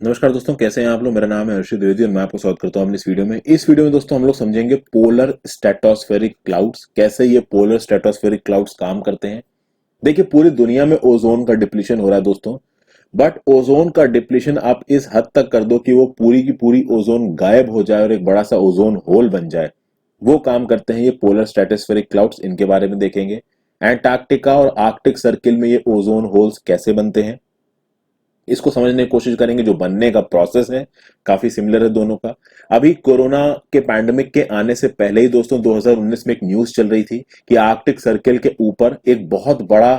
नमस्कार दोस्तों, कैसे हैं आप लोग। मेरा नाम है हर्षित द्विवेदी और मैं आपको स्वागत करता हूं अपनी इस वीडियो में। इस वीडियो में दोस्तों हम लोग समझेंगे पोलर स्ट्रेटोस्फेरिक क्लाउड्स, कैसे ये पोलर स्ट्रेटोस्फेरिक क्लाउड्स काम करते हैं। देखिए, पूरी दुनिया में ओजोन का डिप्लीशन हो रहा है दोस्तों, बट ओजोन का डिप्लीशन आप इस हद तक कर दो कि वो पूरी की पूरी ओजोन गायब हो जाए और एक बड़ा सा ओजोन होल बन जाए, वो काम करते हैं ये पोलर स्ट्रेटोस्फेरिक क्लाउड्स। इनके बारे में देखेंगे। एंटार्क्टिका और आर्कटिक सर्किल में ये ओजोन होल्स कैसे बनते हैं, इसको समझने की कोशिश करेंगे। जो बनने का प्रोसेस है काफी सिमिलर है दोनों का। अभी कोरोना के पैंडेमिक के आने से पहले ही दोस्तों 2019 में एक न्यूज चल रही थी कि आर्कटिक सर्किल के ऊपर एक बहुत बड़ा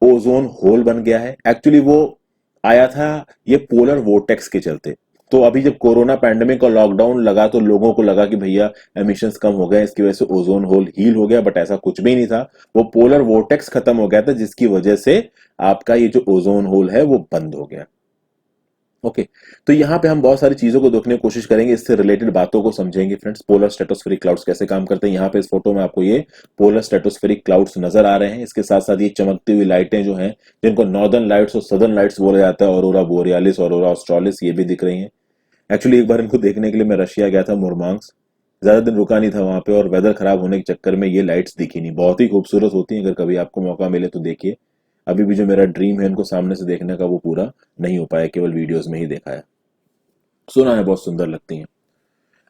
ओजोन होल बन गया है। एक्चुअली वो आया था ये पोलर वोर्टेक्स के चलते। तो अभी जब कोरोना पैंडेमिक और लॉकडाउन लगा तो लोगों को लगा कि भैया एमिशंस कम हो गए, इसकी वजह से ओजोन होल हील हो गया, बट ऐसा कुछ भी नहीं था। वो पोलर वोर्टेक्स खत्म हो गया था जिसकी वजह से आपका ये जो ओजोन होल है वो बंद हो गया। ओके। तो यहाँ पे हम बहुत सारी चीजों को देखने की कोशिश करेंगे, इससे रिलेटेड बातों को समझेंगे फ्रेंड्स। पोलर स्ट्रेटोस्फेरिक क्लाउड्स कैसे काम करते हैं। यहाँ पे इस फोटो में आपको ये पोलर स्ट्रेटोस्फेरिक क्लाउड्स नजर आ रहे हैं। इसके साथ साथ ये चमकती हुई लाइटें जो हैं, जिनको नॉर्दर्न लाइट्स और सदर्न लाइट्स बोला जाता है, ऑरोरा बोरियालिस, ऑरोरा ऑस्ट्रालिस, ये भी दिख रही हैं। एक्चुअली एक बार इनको देखने के लिए मैं रशिया गया था, मुरमांस्क। ज्यादा दिन रुका नहीं था वहां पे और वेदर खराब होने के चक्कर में ये लाइट्स दिखी नहीं। बहुत ही खूबसूरत होती हैं, अगर कभी आपको मौका मिले तो देखिए। अभी भी जो मेरा ड्रीम है इनको सामने से देखने का, वो पूरा नहीं हो पाया, केवल वीडियोस में ही देखा है। सुना है बहुत सुंदर लगती हैं।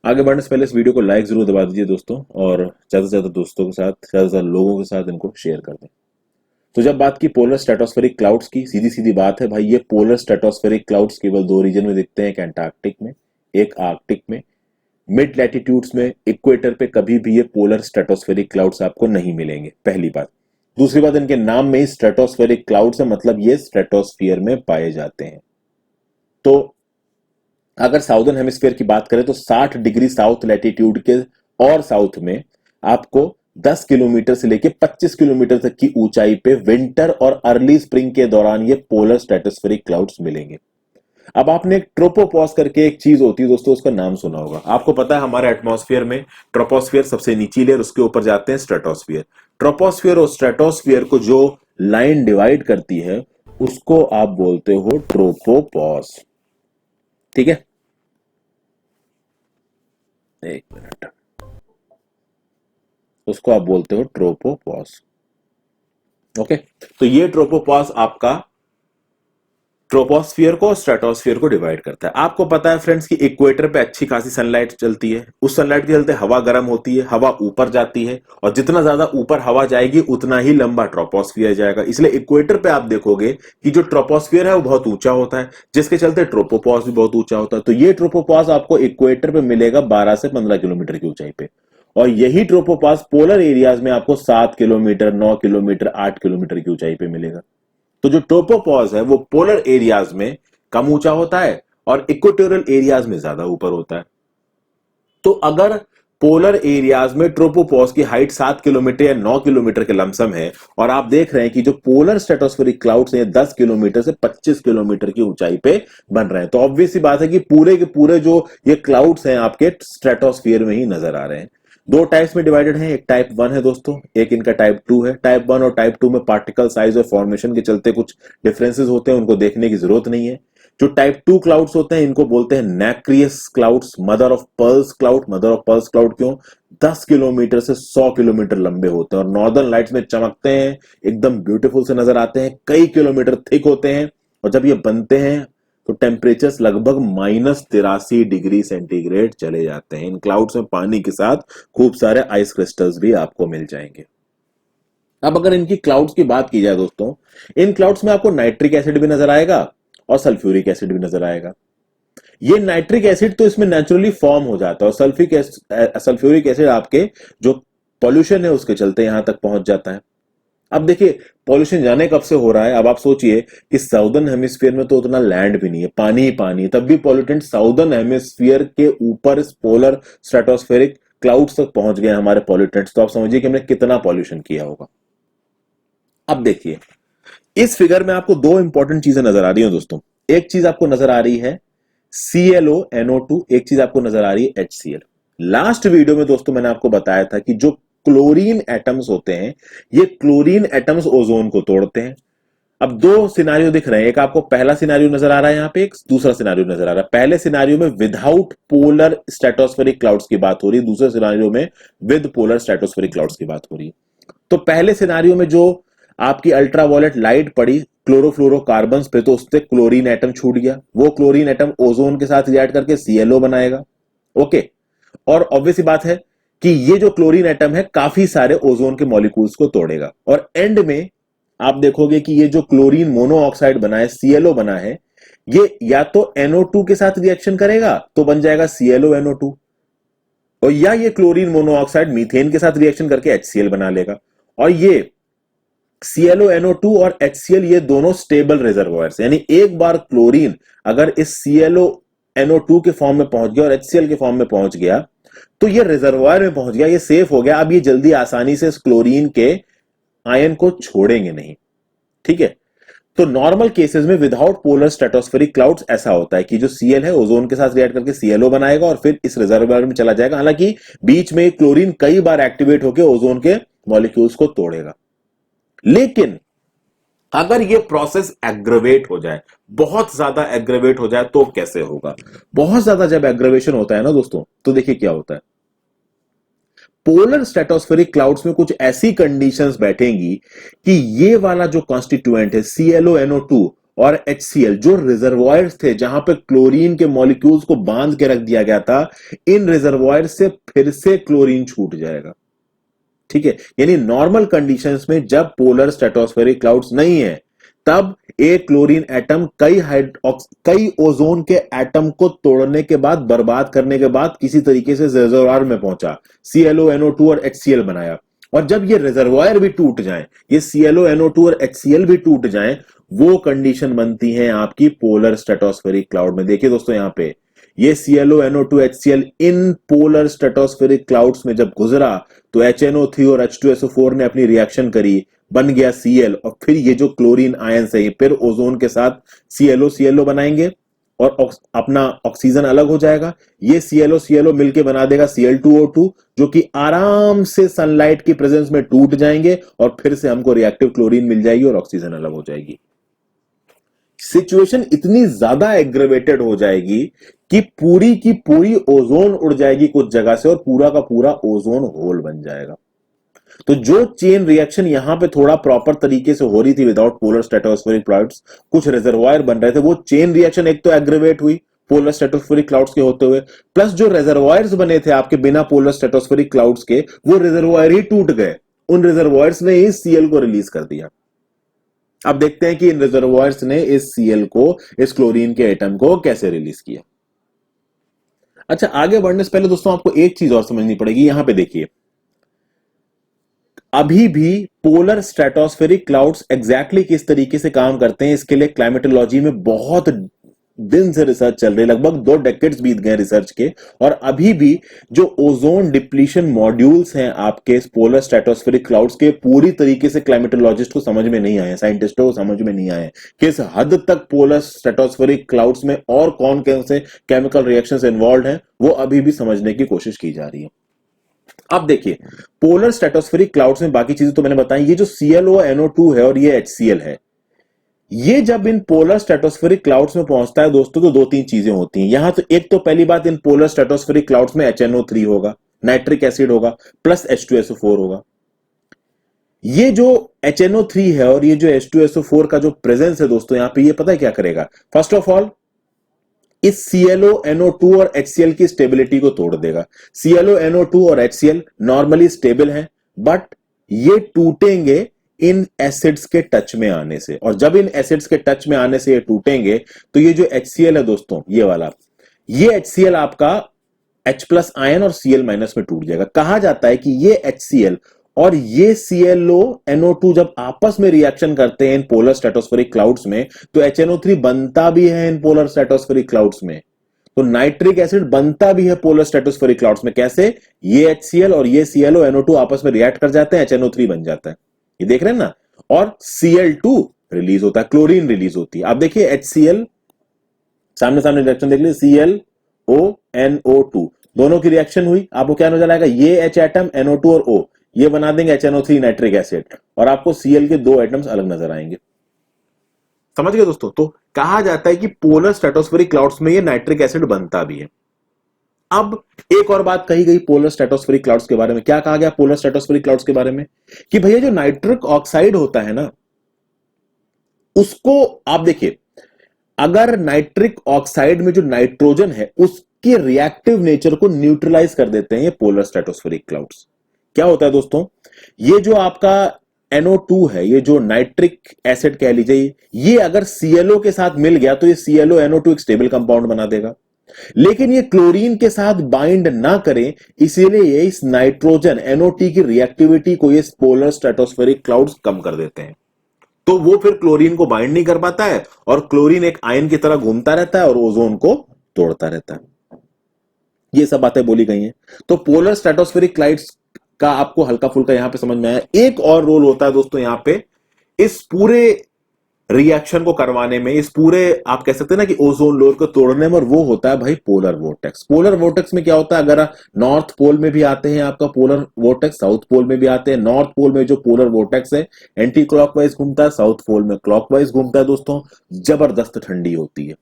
आगे बढ़ने से पहले इस वीडियो को लाइक जरूर दबा दीजिए दोस्तों, और ज्यादा से ज्यादा दोस्तों के साथ, ज्यादा से ज्यादा लोगों के साथ इनको शेयर कर दें। तो जब बात की पोलर स्ट्रेटोस्फेरिक क्लाउड्स की, सीधी सीधी बात है भाई, ये पोलर स्ट्रेटोस्फेरिक क्लाउड्स केवल दो रीजन में दिखते हैं, एक एंटार्क्टिक में, एक आर्कटिक में। मिड लैटिट्यूड्स में, इक्वेटर पे कभी भी ये पोलर स्ट्रेटोस्फेरिक क्लाउड्स आपको नहीं मिलेंगे, पहली बात। दूसरी बात, इनके नाम में ही स्ट्रेटोस्फेरिक क्लाउड्स है, मतलब ये स्ट्रेटोस्फियर में पाए जाते हैं। तो अगर साउदर्न हेमिस्फीयर की बात करें तो 60 डिग्री साउथ लैटिट्यूड के और साउथ में आपको 10 किलोमीटर से लेकर 25 किलोमीटर तक की ऊंचाई पे विंटर और अर्ली स्प्रिंग के दौरान ये पोलर स्ट्रेटोस्फेरिक क्लाउड्स मिलेंगे। अब आपने एक ट्रोपोपॉज करके एक चीज होती है दोस्तों, उसका नाम सुना होगा। आपको पता है हमारे एटमॉस्फेयर में ट्रोपोस्फियर सबसे निचली लेयर, उसके ऊपर जाते हैं स्ट्रेटोस्फियर। ट्रोपोस्फियर और स्ट्रेटोस्फियर को जो लाइन डिवाइड करती है उसको आप बोलते हो ट्रोपोपॉज। ठीक है, एक मिनट, उसको आप बोलते हो ट्रोपोपॉज। ओके। तो ये ट्रोपोपॉज आपका ट्रोपोस्फियर को और स्ट्रेटोस्फियर को डिवाइड करता है। आपको पता है फ्रेंड्स कि इक्वेटर पे अच्छी खासी सनलाइट चलती है, उस सनलाइट के चलते हवा गर्म होती है, हवा ऊपर जाती है, और जितना ज्यादा ऊपर हवा जाएगी उतना ही लंबा ट्रोपोस्फियर जाएगा। इसलिए इक्वेटर पे आप देखोगे कि जो ट्रोपोस्फियर है वो बहुत ऊंचा होता है, जिसके चलते ट्रोपोपॉज भी बहुत ऊंचा होता है। तो ये ट्रोपोपॉज आपको इक्वेटर पे मिलेगा 12 से 15 किलोमीटर की ऊंचाई पे, और यही ट्रोपोपॉज पोलर एरियाज में आपको 7 किलोमीटर, 9 किलोमीटर, 8 किलोमीटर की ऊंचाई पे मिलेगा। तो जो ट्रोपोपॉज है वो पोलर एरियाज में कम ऊंचा होता है और इक्वेटोरियल एरियाज में ज्यादा ऊपर होता है। तो अगर पोलर एरियाज में ट्रोपोपॉज की हाइट 7 किलोमीटर या 9 किलोमीटर के लमसम है, और आप देख रहे हैं कि जो पोलर स्ट्रेटोस्फेरिक क्लाउड्स हैं 10 किलोमीटर से 25 किलोमीटर की ऊंचाई पे बन रहे हैं, तो ऑब्वियस सी बात है कि पूरे के पूरे जो ये क्लाउड्स हैं आपके स्ट्रेटोस्फियर में ही नजर आ रहे हैं। दो टाइप्स में डिवाइडेड है, एक टाइप 1 है दोस्तों, एक इनका टाइप 2 है। टाइप 1 और टाइप 2 में पार्टिकल साइज और फॉर्मेशन के चलते कुछ डिफरेंसेस होते हैं, उनको देखने की जरूरत नहीं है। जो टाइप 2 क्लाउड्स होते हैं इनको बोलते हैं nacreous clouds, mother of pearls cloud. Mother of pearls cloud क्यों? 10 किलोमीटर से 100 किलोमीटर लंबे होते हैं और नॉर्दर्न लाइट्स में चमकते हैं, एकदम ब्यूटीफुल से नजर आते हैं, कई किलोमीटर थिक होते हैं, और जब ये बनते हैं तो टेम्परेचर्स लगभग -83 डिग्री सेंटीग्रेड चले जाते हैं। इन क्लाउड्स में पानी के साथ खूब सारे आइस क्रिस्टल्स भी आपको मिल जाएंगे। अब अगर इनकी क्लाउड्स की बात की जाए दोस्तों, इन क्लाउड्स में आपको नाइट्रिक एसिड भी नजर आएगा और सल्फ्यूरिक एसिड भी नजर आएगा। ये नाइट्रिक एसिड तो इसमें नेचुरली फॉर्म हो जाता है, और सल्फ्यूरिक एसिड आपके जो पॉल्यूशन है उसके चलते यहां तक पहुंच जाता है। अब देखिए, पॉल्यूशन जाने कब से हो रहा है। अब आप सोचिए कि साउदर्न हेमिस्फीयर में तो उतना लैंड भी नहीं है, पानी ही पानी है, तब भी पॉल्यूटेंट साउदर्न हेमिस्फीयर के ऊपर पोलर स्ट्रेटोस्फेरिक क्लाउड्स तक पहुंच गए हमारे पॉल्यूटेंट्स। तो आप समझिए कि हमने कितना पॉल्यूशन किया होगा। अब देखिए, इस फिगर में आपको दो इंपॉर्टेंट चीजें नजर आ रही हैं दोस्तों। एक चीज आपको नजर आ रही है ClO, एक चीज आपको नजर आ रही है HCl। लास्ट वीडियो में दोस्तों मैंने आपको बताया था कि जो क्लोरीन एटम्स होते हैं, ये क्लोरीन एटम्स ओजोन को तोड़ते हैं। अब दो सिनारियो दिख रहे हैं, एक आपको पहला सिनारियो नजर आ रहा है, यहां पे एक दूसरा सिनारियो नजर आ रहा है। पहले सिनारियो में विदाउट पोलर स्ट्रेटोस्फेरिक क्लाउड्स की बात हो रही है, दूसरे सिनारियो में विद पोलर स्ट्रेटोस्फेरिक क्लाउड्स की बात हो रही है। तो पहले सिनारियो में जो आपकी अल्ट्रावायलेट लाइट पड़ी क्लोरोफ्लोरोकार्बन पे, तो उससे क्लोरीन एटम छूट गया, वो क्लोरीन एटम ओजोन के साथ रिएक्ट करके सीएलओ बनाएगा। ओके, और ऑब्वियस बात है कि ये जो क्लोरीन एटम है काफी सारे ओजोन के मॉलिक्यूल्स को तोड़ेगा, और एंड में आप देखोगे कि ये जो क्लोरीन मोनोऑक्साइड बना है, सीएलओ बना है, ये या तो NO2 के साथ रिएक्शन करेगा तो बन जाएगा ClO NO2, और या ये क्लोरीन मोनोऑक्साइड मीथेन के साथ रिएक्शन करके HCl बना लेगा। और ये ClO NO2 और HCl ये दोनों स्टेबल रिजर्वॉयर्स, यानी एक बार क्लोरीन अगर इस ClO NO2 के फॉर्म में पहुंच गया और HCl के फॉर्म में पहुंच गया, तो ये रिजर्वॉयर में पहुंच गया, ये सेफ हो गया। अब ये जल्दी आसानी से इस क्लोरीन के आयन को छोड़ेंगे नहीं। ठीक है, तो नॉर्मल केसेस में विदाउट पोलर स्ट्रेटोस्फेरिक क्लाउड्स ऐसा होता है कि जो Cl है ओजोन के साथ रिएक्ट करके ClO बनाएगा और फिर इस रिजर्वॉयर में चला जाएगा। हालांकि बीच में क्लोरीन कई बार एक्टिवेट होकर ओजोन के मॉलिक्यूल्स को तोड़ेगा। लेकिन अगर ये प्रोसेस एग्रेवेट हो जाए, बहुत ज्यादा एग्रेवेट हो जाए, तो कैसे होगा? बहुत ज्यादा जब एग्रेवेशन होता है ना दोस्तों, तो देखिए क्या होता है। पोलर स्ट्रेटोस्फेरिक क्लाउड्स में कुछ ऐसी कंडीशंस बैठेंगी कि ये वाला जो कॉन्स्टिट्यूएंट है ClO NO2 और HCl, जो रिजर्वॉयर्स थे जहां पे क्लोरीन के मॉलिक्यूल्स को बांध के रख दिया गया था, इन रिजर्वॉयर से फिर से क्लोरीन छूट जाएगा। ठीक है, यानी नॉर्मल कंडीशंस में जब पोलर स्ट्रेटोस्फेरिक क्लाउड्स नहीं है, तब एक क्लोरीन एटम कई ओजोन के एटम को तोड़ने के बाद, बर्बाद करने के बाद किसी तरीके से रिजर्वॉयर में पहुंचा, ClO NO2 और HCl बनाया। और जब ये रिजर्वॉयर भी टूट जाए, ये ClO NO2 और HCl भी टूट जाए, वो कंडीशन बनती है आपकी पोलर स्ट्रेटोस्फेरिक क्लाउड में। देखिए दोस्तों, यहां पे ये ClO NO2 HCl in polar stratospheric clouds में जब गुजरा, तो HNO3 और H2SO4 ने अपनी रिएक्शन करी, बन गया Cl, और फिर ये जो क्लोरीन आयन है फिर ओजोन के साथ ClO बनाएंगे और अपना ऑक्सीजन अलग हो जाएगा। ये ClO मिलके बना देगा Cl2O2, जो कि आराम से सनलाइट की प्रेजेंस में टूट जाएंगे और फिर से हमको रिएक्टिव क्लोरीन मिल जाएगी और ऑक्सीजन अलग हो जाएगी। सिचुएशन इतनी ज्यादा एग्रेवेटेड हो जाएगी कि पूरी की पूरी ओजोन उड़ जाएगी कुछ जगह से और पूरा का पूरा ओजोन होल बन जाएगा। तो जो चेन रिएक्शन यहां पे थोड़ा प्रॉपर तरीके से हो रही थी विदाउट पोलर स्ट्रेटोस्फेरिक क्लाउड्स, कुछ रिजर्वॉयर बन रहे थे, वो चेन रिएक्शन एक तो एग्रेवेट हुई पोलर स्ट्रेटोस्फेरिक क्लाउड्स के होते हुए, प्लस जो रिजर्वॉयर्स बने थे आपके बिना पोलर स्ट्रेटोस्फेरिक क्लाउड्स के, वो रिजर्वॉयर ही टूट गए। उन रिजर्वॉयर्स ने ही Cl को रिलीज कर दिया। अब देखते हैं कि इन रिजर्वॉयर्स ने इस Cl को, इस क्लोरीन के एटम को कैसे रिलीज किया। अच्छा, आगे बढ़ने से पहले दोस्तों आपको एक चीज और समझनी पड़ेगी। यहां पे देखिए, अभी भी पोलर स्ट्रेटोस्फेरिक क्लाउड्स एग्जैक्टली किस तरीके से काम करते हैं, इसके लिए क्लाइमेटोलॉजी में बहुत दिन से रिसर्च चल रही है, लगभग 2 डेकेड्स बीत गए रिसर्च के, और अभी भी जो ओजोन डिप्लीशन मॉड्यूल्स हैं आपके पोलर स्ट्रेटोस्फेरिक क्लाउड्स के, पूरी तरीके से क्लाइमेटोलॉजिस्ट को समझ में नहीं आए, साइंटिस्टों को समझ में नहीं आए किस हद तक पोलर स्ट्रेटोस्फेरिक क्लाउड्स में और कौन कौन से केमिकल रिएक्शंस इन्वॉल्व हैं, वो अभी भी समझने की कोशिश की जा रही है। अब देखिए, पोलर स्ट्रेटोस्फेरिक क्लाउड्स में बाकी चीजें तो मैंने बताई, ये जो ClO NO2 है और ये HCl है, ये जब इन पोलर स्ट्रेटोस्फेरिक क्लाउड्स में पहुंचता है दोस्तों, तो 2-3 चीजें होती हैं यहां। तो एक तो पहली बात, इन पोलर स्ट्रेटोस्फेरिक क्लाउड्स में HNO3 होगा, नाइट्रिक एसिड होगा, प्लस H2SO4 होगा। ये जो HNO3 है और ये जो H2SO4 का जो प्रेजेंस है दोस्तों यहां पे, ये पता है क्या करेगा? फर्स्ट ऑफ ऑल इस ClO NO2 और HCl की स्टेबिलिटी को तोड़ देगा। ClO NO2 और HCl नॉर्मली स्टेबल हैं, बट ये टूटेंगे इन एसिड्स के टच में आने से, और जब इन एसिड्स के टच में आने से ये टूटेंगे, तो ये जो HCl है दोस्तों, ये वाला, ये HCl आपका H+ आयन और Cl- में टूट जाएगा। कहा जाता है कि ये HCl और ये ClO NO2 जब आपस में रिएक्शन करते हैं इन पोलर स्ट्रेटोस्फेरिक क्लाउड्स में, तो HNO3 बनता भी है इन पोलर स्ट्रेटोस्फेरिक क्लाउड्स में, तो नाइट्रिक एसिड बनता भी है पोलर स्ट्रेटोस्फेरिक क्लाउड्स में। कैसे? ये HCl और ये ClO NO2 आपस में रिएक्ट कर जाते हैं, HNO3 बन जाता है, ये देख रहे हैं ना, और Cl2 रिलीज होता है, क्लोरीन रिलीज होती है। आप देखिए HCl, सामने सामने रिएक्शन देख लीजिए, ClO NO2 दोनों की रिएक्शन हुई, आपको क्या नजर आएगा? ये H एटम, NO2 और O, ये बना देंगे HNO3 नाइट्रिक एसिड, और आपको Cl के 2 एटम्स अलग नजर आएंगे। समझ गए दोस्तों? तो कहा जाता है कि पोलर स्ट्रेटोस्फेरिक क्लाउड्स में ये नाइट्रिक एसिड बनता भी है। अब एक और बात कही गई पोलर स्ट्रेटोस्फेरिक क्लाउड्स के बारे में। क्या कहा गया पोलर स्ट्रेटोस्फेरिक क्लाउड्स के बारे में? कि भैया जो नाइट्रिक ऑक्साइड होता है ना, उसको आप देखिए, अगर नाइट्रिक ऑक्साइड में जो नाइट्रोजन है उसके रिएक्टिव नेचर को न्यूट्रलाइज कर देते हैं ये पोलर स्ट्रेटोस्फेरिक क्लाउड्स। क्या होता है दोस्तों, ये जो आपका NO2 है, ये जो नाइट्रिक एसिड कह लीजिए, ये अगर ClO के साथ मिल गया तो ये ClO NO2 एक स्टेबल कंपाउंड बना देगा। लेकिन ये क्लोरीन के साथ बाइंड ना करें, इसीलिए ये इस नाइट्रोजन NO2 की रिएक्टिविटी को ये पोलर स्ट्रेटोस्फेरिक क्लाउड्स कम कर देते हैं। तो वो फिर क्लोरीन को बाइंड नहीं कर पाता है और क्लोरीन एक आयन की तरह घूमता रहता है और ओजोन को तोड़ता रहता है। ये सब बातें बोली गई हैं। तो पोलर स्ट्रेटोस्फेरिक क्लाउड्स का आपको हल्का फुल्का यहां पे समझ में आया। एक और रोल होता है दोस्तों यहां पे इस पूरे रिएक्शन को करवाने में, इस पूरे आप कह सकते हैं ना कि ओजोन लेयर को तोड़ने में, और वो होता है भाई पोलर वोर्टेक्स। पोलर वोर्टेक्स में क्या होता है, अगर नॉर्थ पोल में भी आते हैं आपका पोलर वोर्टेक्स, साउथ पोल में भी आते हैं। नॉर्थ पोल में जो पोलर वोर्टेक्स है एंटी क्लॉकवाइज घूमता है, साउथ पोल में क्लॉकवाइज घूमता है दोस्तों। जबरदस्त ठंडी होती है,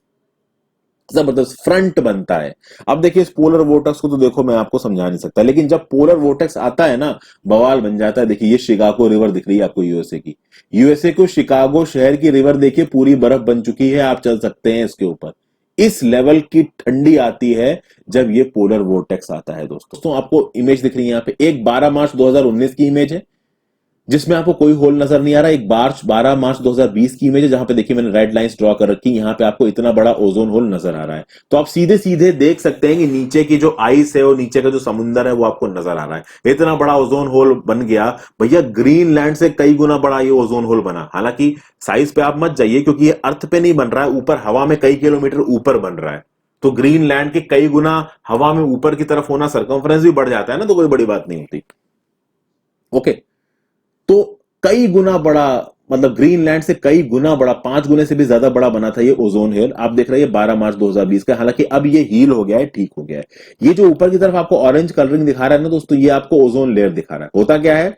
जबरदस्त फ्रंट बनता है। अब देखिए इस पोलर वोर्टेक्स को तो देखो मैं आपको समझा नहीं सकता, लेकिन जब पोलर वोर्टेक्स आता है ना, बवाल बन जाता है। देखिए ये शिकागो रिवर दिख रही है आपको यूएसए की, यूएसए को शिकागो शहर की रिवर देखिए पूरी बर्फ बन चुकी है, आप चल सकते हैं इसके ऊपर। इस लेवल की ठंडी आती है जब ये पोलर वोर्टेक्स आता है दोस्तों। तो आपको इमेज दिख रही है यहाँ पे, एक 12 मार्च 2019 की इमेज है जिसमें आपको कोई होल नजर नहीं आ रहा। एक 12 मार्च 2020 की इमेज है जहां पे देखिए मैंने रेड लाइंस ड्रॉ कर रखी, यहां पे आपको इतना बड़ा ओजोन होल नजर आ रहा है। तो आप सीधे सीधे देख सकते हैं कि नीचे की जो आइस है और नीचे का जो समुंदर है वो आपको नजर आ रहा है। इतना बड़ा ओजोन होल बन गया भैया, ग्रीनलैंड से कई गुना बड़ा ये ओजोन होल बना। हालांकि साइज पे आप मत जाइए क्योंकि ये अर्थ पे नहीं बन रहा है, ऊपर हवा में कई किलोमीटर ऊपर बन रहा है। तो ग्रीनलैंड के कई गुना हवा में ऊपर की तरफ होना, सर्कमफ्रेंस भी बढ़ जाता है ना, तो कोई बड़ी बात नहीं होती। ओके, तो कई गुना बड़ा, मतलब ग्रीनलैंड से कई गुना बड़ा, 5 गुने से भी ज्यादा बड़ा बना था ये ओजोन हेल। आप देख रहे हैं 12 मार्च 2020 का। हालांकि अब ये हील हो गया है, ठीक हो गया है। ये जो ऊपर की तरफ आपको ऑरेंज कलरिंग दिखा रहा है ना दोस्तों, ये आपको ओजोन लेयर दिखा रहा है। होता क्या है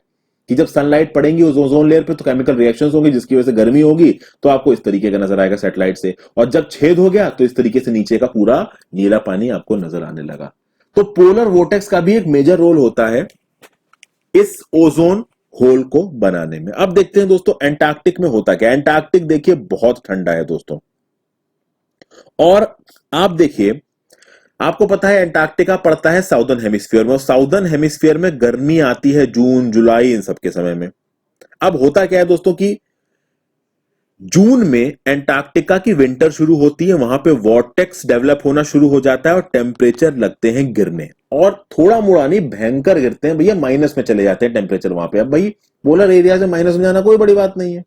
कि जब सनलाइट पड़ेगी उस ओजोन लेयर पे तो केमिकल रिएक्शंस होंगी जिसकी वजह से गर्मी होगी, तो आपको इस तरीके का नजर आएगा सैटेलाइट से। और जब छेद हो गया तो इस तरीके से नीचे का पूरा नीला पानी आपको नजर आने लगा। तो पोलर वोर्टेक्स का भी एक मेजर रोल होता है इस ओजोन होल को बनाने में। अब देखते हैं दोस्तों एंटार्क्टिक में होता क्या है। एंटार्क्टिक देखिए बहुत ठंडा है दोस्तों, और आप देखिए आपको पता है एंटार्क्टिका पड़ता है साउदर्न हेमिस्फीयर में, और साउदर्न हेमिस्फीयर में गर्मी आती है जून जुलाई इन सब के समय में। अब होता क्या है दोस्तों कि जून में एंटार्क्टिका की विंटर शुरू होती है, वहां पे वॉर्टेक्स डेवलप होना शुरू हो जाता है और टेम्परेचर लगते हैं गिरने, और थोड़ा मोड़ा नहीं भयंकर गिरते हैं भैया, माइनस में चले जाते हैं टेम्परेचर वहां पे। अब भाई पोलर एरिया से माइनस में जाना कोई बड़ी बात नहीं है।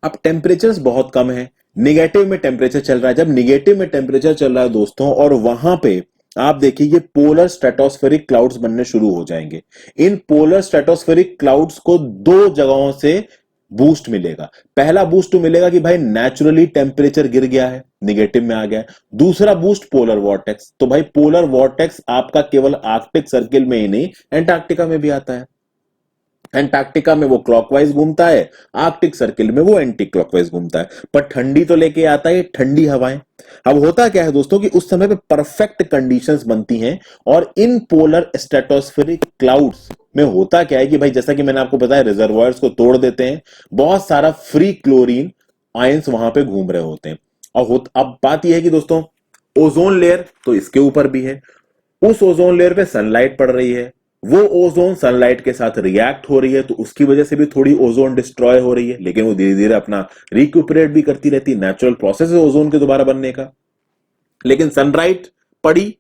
अब टेम्परेचर बहुत कम है, निगेटिव में टेम्परेचर चल रहा है। जब निगेटिव में टेम्परेचर चल रहा है दोस्तों, और वहां पे आप देखिए ये पोलर स्ट्रेटोस्फेरिक क्लाउड्स बनने शुरू हो जाएंगे। इन पोलर स्ट्रेटोस्फेरिक क्लाउड्स को 2 जगहों से बूस्ट मिलेगा। पहला बूस्ट तो मिलेगा कि भाई नेचुरली टेम्परेचर गिर गया है, निगेटिव में आ गया है। दूसरा बूस्ट पोलर वॉर्टेक्स। तो भाई पोलर वॉर्टेक्स आपका केवल आर्कटिक सर्किल में ही नहीं, एंटार्क्टिका में भी आता है। एंटार्क्टिका में वो क्लॉकवाइज घूमता है, आर्कटिक सर्किल में वो एंटी क्लॉकवाइज घूमता है, पर ठंडी तो लेके आता है ठंडी हवाएं। अब होता क्या है दोस्तों कि उस समय पे परफेक्ट कंडीशंस बनती हैं, और इन पोलर स्ट्रेटोस्फेरिक क्लाउड्स में होता क्या है कि भाई जैसा कि मैंने आपको बताया रिजर्वायर्स को तोड़ देते हैं, बहुत सारा फ्री क्लोरीन आयंस वहां पे घूम रहे होते हैं। और अब बात यह है कि दोस्तों ओजोन लेयर तो इसके ऊपर भी है, उस ओजोन लेयर पे सनलाइट पड़ रही है, वो ओजोन सनलाइट के साथ रिएक्ट हो रही है, तो उसकी वजह से भी थोड़ी ओजोन डिस्ट्रॉय हो रही है, लेकिन वो धीरे धीरे अपना रिक्यूपरेट भी करती रहती है। नेचुरल प्रोसेस है ओजोन के दोबारा बनने का। लेकिन सनलाइट पड़ी,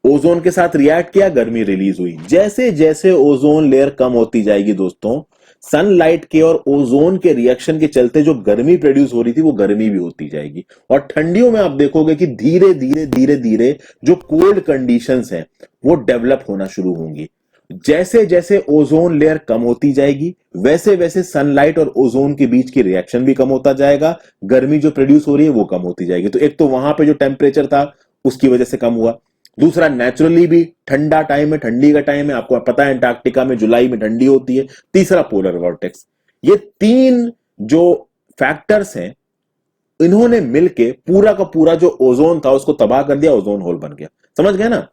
ओजोन के साथ रिएक्ट किया, गर्मी रिलीज हुई। जैसे जैसे ओजोन लेयर कम होती जाएगी दोस्तों, सनलाइट के और ओजोन के रिएक्शन के चलते जो गर्मी प्रोड्यूस हो रही थी वो गर्मी भी होती जाएगी। और ठंडियों में आप देखोगे कि धीरे धीरे धीरे धीरे जो कोल्ड कंडीशंस हैं वो डेवलप होना शुरू होंगी। जैसे जैसे ओजोन लेयर कम होती जाएगी वैसे वैसे सनलाइट और ओजोन के बीच की रिएक्शन भी कम होता जाएगा, गर्मी जो प्रोड्यूस हो रही है वो कम होती जाएगी। तो एक तो वहां पे जो टेम्परेचर था उसकी वजह से कम हुआ, दूसरा नेचुरली भी ठंडा टाइम है, ठंडी का टाइम है, आपको पता है एंटार्क्टिका में जुलाई में ठंडी होती है, तीसरा पोलर वॉर्टेक्स। ये 3 जो फैक्टर्स हैं, इन्होंने मिलके पूरा का पूरा जो ओजोन था उसको तबाह कर दिया, ओजोन होल बन गया। समझ गए ना?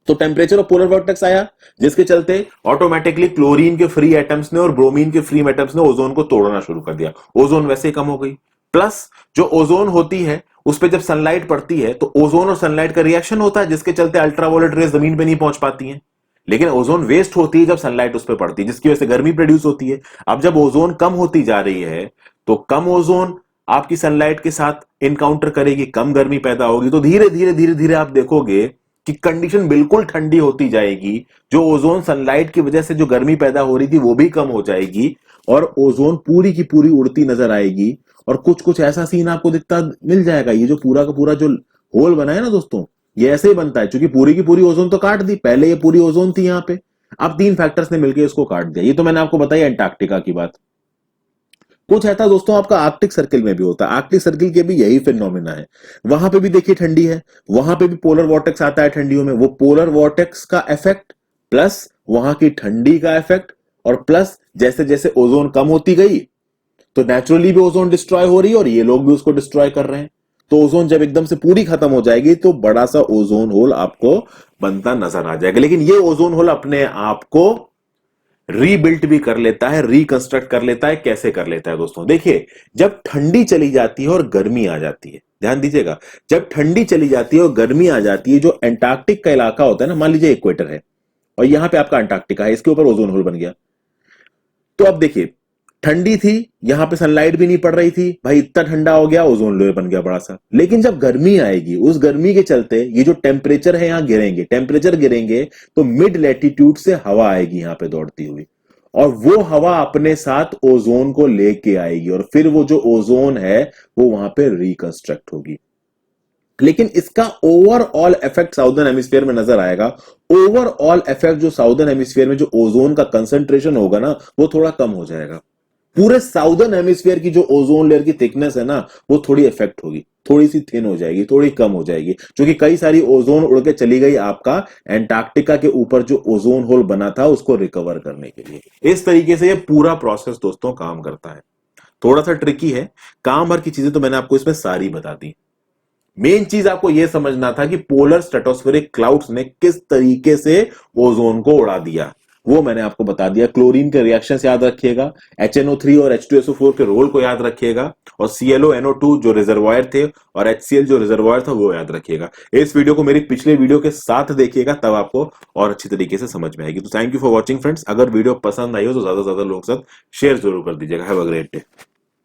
तो टेम्परेचर ऑफ पोलर वोर्टेक्स आया, जिसके चलते ऑटोमेटिकली क्लोरीन के फ्री एटम्स ने और ब्रोमीन के फ्री एटम्स ने ओजोन को तोड़ना शुरू कर दिया, ओजोन वैसे ही कम हो गई। प्लस जो ओजोन होती है उस पर जब सनलाइट पड़ती है तो ओजोन और सनलाइट का रिएक्शन होता है, जिसके चलते अल्ट्रावायलेट रेज जमीन पे नहीं पहुंच पाती हैं। लेकिन ओजोन वेस्ट होती है जब सनलाइट उस पर पड़ती है, जिसकी वजह से गर्मी प्रोड्यूस होती है। अब जब ओजोन कम होती जा रही है तो कम ओजोन आपकी सनलाइट के साथ इनकाउंटर करेगी, कम गर्मी पैदा होगी, तो धीरे धीरे धीरे धीरे आप देखोगे कि कंडीशन बिल्कुल ठंडी होती जाएगी। जो ओजोन सनलाइट की वजह से जो गर्मी पैदा हो रही थी वो भी कम हो जाएगी और ओजोन पूरी की पूरी उड़ती नजर आएगी। और कुछ कुछ ऐसा सीन आपको दिखता मिल जाएगा। ये जो पूरा का पूरा जो होल बना है ना दोस्तों, ये ऐसे ही बनता है, क्योंकि पूरी की पूरी ओजोन तो काट दी, पहले ये पूरी ओजोन थी यहाँ पे, अब तीन फैक्टर्स ने मिलकर इसको काट दिया। ये तो मैंने आपको बताया एंटार्क्टिका की बात। कुछ ऐसा दोस्तों आपका आर्कटिक सर्किल में भी होता है। आर्कटिक सर्किल के भी यही फिनोमिना है, वहां पे भी देखिए ठंडी है, वहां पे भी पोलर वॉर्टेक्स आता है ठंडियों में। वो पोलर वॉर्टेक्स का इफेक्ट प्लस वहां की ठंडी का इफेक्ट और प्लस जैसे जैसे ओजोन कम होती गई तो नेचुरली भी ओजोन डिस्ट्रॉय हो रही है और ये लोग भी उसको डिस्ट्रॉय कर रहे हैं। तो ओजोन जब एकदम से पूरी खत्म हो जाएगी तो बड़ा सा ओजोन होल आपको बनता नजर आ जाएगा। लेकिन ये ओजोन होल अपने आप को रीबिल्ट भी कर लेता है, रिकंस्ट्रक्ट कर लेता है। कैसे कर लेता है दोस्तों? देखिए, जब ठंडी चली जाती है और गर्मी आ जाती है, ध्यान दीजिएगा, जब ठंडी चली जाती है और गर्मी आ जाती है, जो एंटार्क्टिक का इलाका होता है ना, मान लीजिए इक्वेटर है और यहां पे आपका अंटार्कटिका है, इसके ऊपर ओजोन होल बन गया। तो अब देखिए, ठंडी थी, यहां पे सनलाइट भी नहीं पड़ रही थी, भाई इतना ठंडा हो गया, ओजोन लेयर बन गया बड़ा सा। लेकिन जब गर्मी आएगी, उस गर्मी के चलते ये जो टेम्परेचर है यहां गिरेंगे, टेम्परेचर गिरेंगे तो मिड लैटिट्यूड से हवा आएगी यहां पे दौड़ती हुई, और वो हवा अपने साथ ओजोन को लेके आएगी और फिर वो जो ओजोन है वो वहां पे रिकंस्ट्रक्ट होगी। लेकिन इसका ओवरऑल इफेक्ट साउदर्न हेमिस्फीयर में नजर आएगा। ओवरऑल इफेक्ट जो साउदर्न हेमिस्फीयर में जो ओजोन का कंसंट्रेशन होगा ना, वो थोड़ा कम हो जाएगा। पूरे साउदर्न हेमिस्फीयर की जो ओजोन लेयर की थिकनेस है ना, वो थोड़ी इफेक्ट होगी, थोड़ी सी थिन हो जाएगी, थोड़ी कम हो जाएगी, क्योंकि कई सारी ओजोन उड़ के चली गई आपका एंटार्क्टिका के ऊपर जो ओजोन होल बना था उसको रिकवर करने के लिए। इस तरीके से ये पूरा प्रोसेस दोस्तों काम करता है। थोड़ा सा ट्रिकी है, काम भर की चीजें तो मैंने आपको इसमें सारी बता दी। मेन चीज आपको यह समझना था कि पोलर स्ट्रेटोस्फेरिक क्लाउड्स ने किस तरीके से ओजोन को उड़ा दिया, वो मैंने आपको बता दिया। क्लोरीन के रिएक्शंस याद रखिएगा, HNO3 और H2SO4 के रोल को याद रखिएगा, और ClO NO2 जो रिजर्वायर थे और HCl जो रिजर्वायर था वो याद रखिएगा। इस वीडियो को मेरी पिछले वीडियो के साथ देखिएगा, तब आपको और अच्छी तरीके से समझ में आएगी। तो thank you for watching friends. अगर वीडियो पसंद आई हो तो ज्यादा से ज्यादा लोगों के साथ शेयर जरूर कर दीजिएगा। Have a great day.